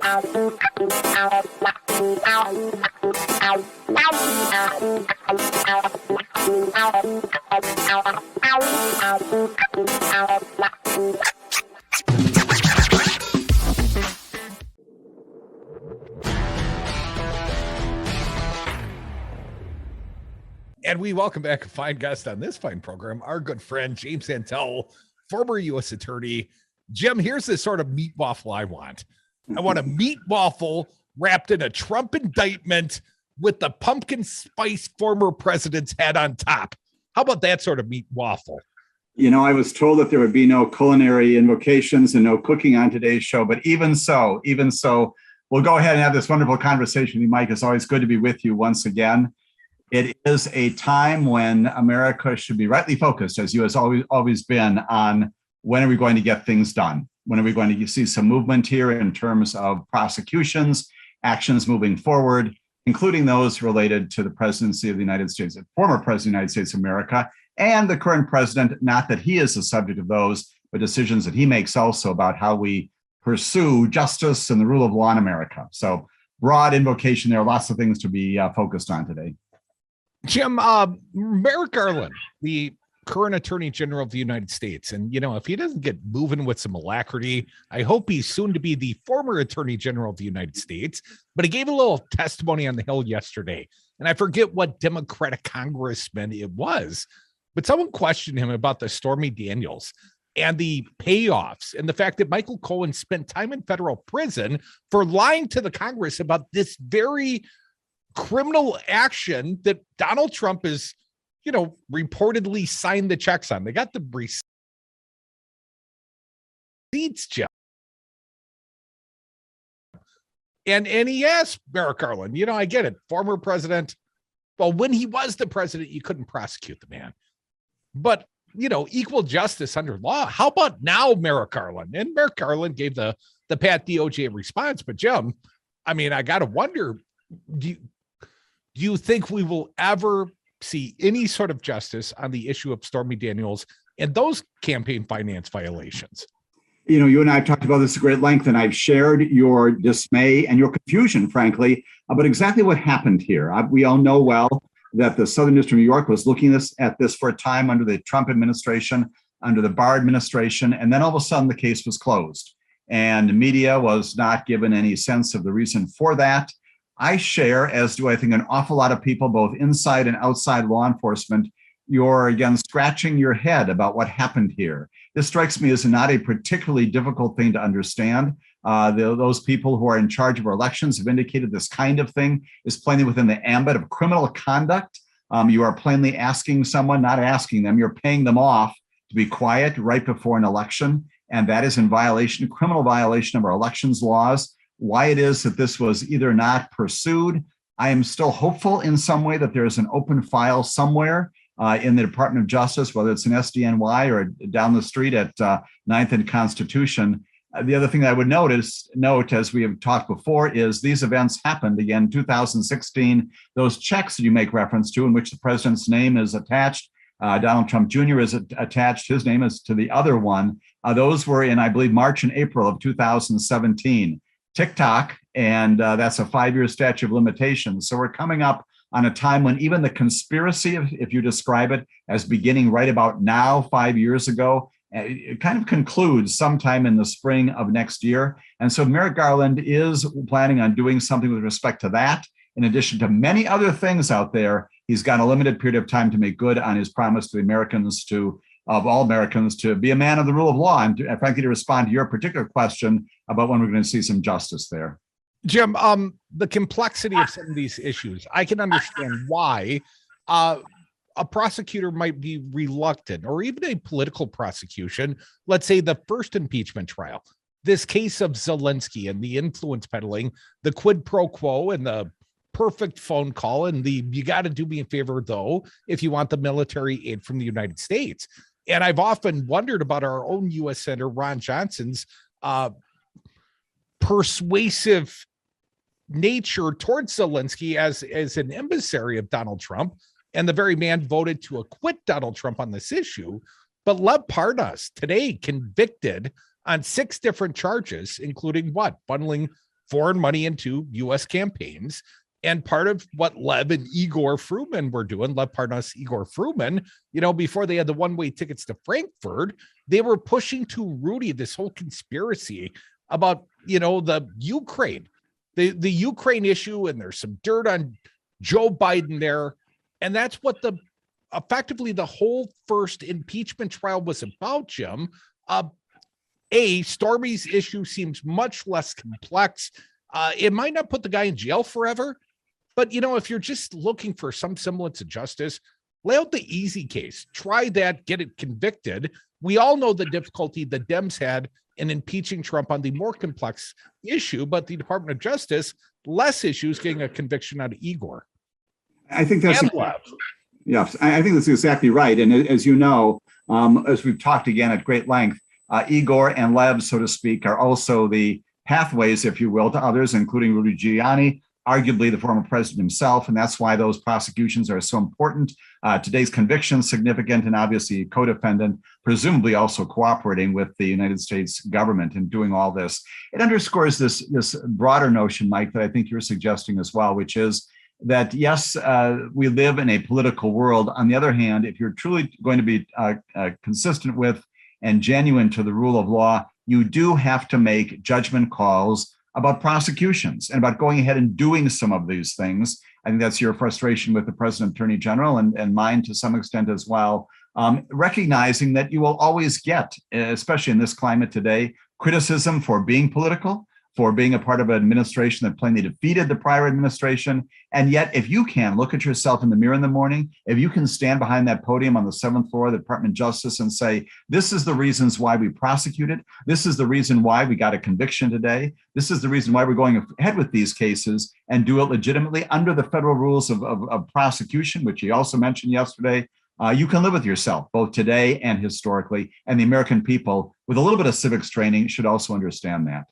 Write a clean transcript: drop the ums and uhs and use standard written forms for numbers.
And we welcome back a fine guest on this fine program, our good friend, James Santel, former U.S. attorney. Jim, here's the sort of meat waffle I want. I want a meat waffle wrapped in a Trump indictment with the pumpkin spice former president's head on top. How about that sort of meat waffle? You know, I was told that there would be no culinary invocations and no cooking on today's show, but even so, we'll go ahead and have this wonderful conversation with you, Mike. It's always good to be with you once again. It is a time when America should be rightly focused, as you has always been, on when are we going to get things done? When are we going to see some movement here in terms of prosecutions, actions moving forward, including those related to the presidency of the United States, the former president of the United States of America, and the current president, not that he is the subject of those, but decisions that he makes also about how we pursue justice and the rule of law in America. So broad invocation, there are lots of things to be focused on today. Jim, Merrick Garland, the current Attorney General of the United States, and, you know, if he doesn't get moving with some alacrity, I hope he's soon to be the former Attorney General of the United States, but he gave a little testimony on the Hill yesterday, and I forget what Democratic congressman it was, but someone questioned him about the Stormy Daniels and the payoffs and the fact that Michael Cohen spent time in federal prison for lying to the Congress about this very criminal action that Donald Trump is, you know, reportedly signed the checks on. They got the receipts, Jeff. And he asked Merrick Garland, you know, I get it, former president. Well, when he was the president, you couldn't prosecute the man. But, you know, equal justice under law. How about now, Merrick Garland? And Merrick Garland gave the pat DOJ response. But Jim, I mean, I got to wonder, do you think we will ever see any sort of justice on the issue of Stormy Daniels and those campaign finance violations? You know, you and I have talked about this at great length, and I've shared your dismay and your confusion, frankly, about exactly what happened here. We all know well that the Southern District of New York was looking at this for a time under the Trump administration, under the Barr administration, and then all of a sudden the case was closed. And the media was not given any sense of the reason for that. I share, as do I think an awful lot of people, both inside and outside law enforcement, you're again scratching your head about what happened here. This strikes me as not a particularly difficult thing to understand. Those people who are in charge of our elections have indicated this kind of thing is plainly within the ambit of criminal conduct. You are plainly asking someone, not asking them, you're paying them off to be quiet right before an election. And that is in violation, criminal violation of our elections laws. Why it is that this was either not pursued, I am still hopeful in some way that there is an open file somewhere in the Department of Justice, whether it's an SDNY or down the street at 9th and Constitution. The other thing I would note, as we have talked before, is these events happened again in 2016. Those checks that you make reference to, in which the president's name is attached, Donald Trump Jr. is attached, his name is to the other one. Those were in, I believe, March and April of 2017. TikTok, and that's a 5-year statute of limitations. So we're coming up on a time when even the conspiracy, if you describe it as beginning right about now, 5 years ago, it kind of concludes sometime in the spring of next year. And so Merrick Garland is planning on doing something with respect to that. In addition to many other things out there, he's got a limited period of time to make good on his promise to the Americans, of all Americans, to be a man of the rule of law. And frankly, to respond to your particular question about when we're going to see some justice there. Jim, the complexity of some of these issues, I can understand why a prosecutor might be reluctant, or even a political prosecution. Let's say the first impeachment trial, this case of Zelensky and the influence peddling, the quid pro quo and the perfect phone call, and you got to do me a favor, though, if you want the military aid from the United States. And I've often wondered about our own U.S. Senator Ron Johnson's persuasive nature towards Zelensky as an emissary of Donald Trump, and the very man voted to acquit Donald Trump on this issue. But Lev Parnas today convicted on 6 different charges, including what? Funneling foreign money into U.S. campaigns. And part of what Lev and Igor Fruman were doing, Lev Parnas, Igor Fruman, before they had the one-way tickets to Frankfurt, they were pushing to Rudy this whole conspiracy about, the Ukraine, the Ukraine issue, and there's some dirt on Joe Biden there. And that's what effectively the whole first impeachment trial was about, Jim. Stormy's issue seems much less complex. It might not put the guy in jail forever, but if you're just looking for some semblance of justice, lay out the easy case, try that, get it convicted. We all know the difficulty the Dems had in impeaching Trump on the more complex issue, but the Department of Justice, less issues getting a conviction out of Igor. I think that's yes, I think that's exactly right. And as you know, as we've talked again at great length, Igor and Lev, so to speak, are also the pathways, if you will, to others, including Rudy Giuliani, arguably the former president himself. And that's why those prosecutions are so important. Today's conviction is significant, and obviously a co-defendant, presumably also cooperating with the United States government in doing all this. It underscores this broader notion, Mike, that I think you're suggesting as well, which is that, yes, we live in a political world. On the other hand, if you're truly going to be consistent with and genuine to the rule of law, you do have to make judgment calls about prosecutions and about going ahead and doing some of these things. I think that's your frustration with the President Attorney General and mine to some extent as well. Recognizing that you will always get, especially in this climate today, criticism for being political, for being a part of an administration that plainly defeated the prior administration. And yet, if you can look at yourself in the mirror in the morning, if you can stand behind that podium on the 7th floor of the Department of Justice and say, this is the reasons why we prosecuted, this is the reason why we got a conviction today, this is the reason why we're going ahead with these cases, and do it legitimately under the federal rules of prosecution, which he also mentioned yesterday, you can live with yourself, both today and historically. And the American people, with a little bit of civics training, should also understand that.